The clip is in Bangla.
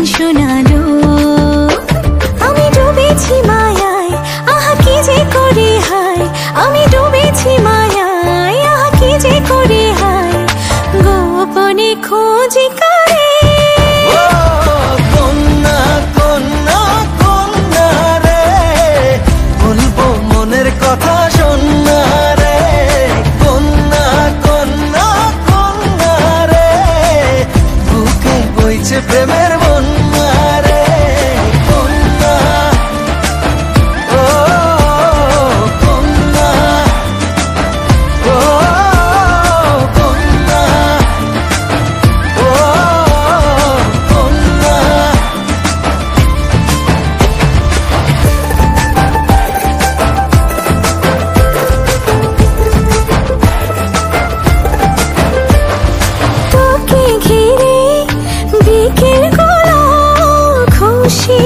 গান শোনালো। আমি ডুবেছি মায়ায়, আহা কি যে করি হায়। আমি ডুবেছি মায়ায়, আহা কি যে করি হায়। গোপনে খোঁজি করে কন্যা কন্যা কন্যা রে, বলবো মনের কথা শোনা রে। কন্যা কন্যা কন্যা রে, বুকে বইছে প্রেমের বন্যা রে। কন্যা ও কন্যা ও কন্যা ও কন্যা। তোকে ঘিরে বিকেল গুলো খুশি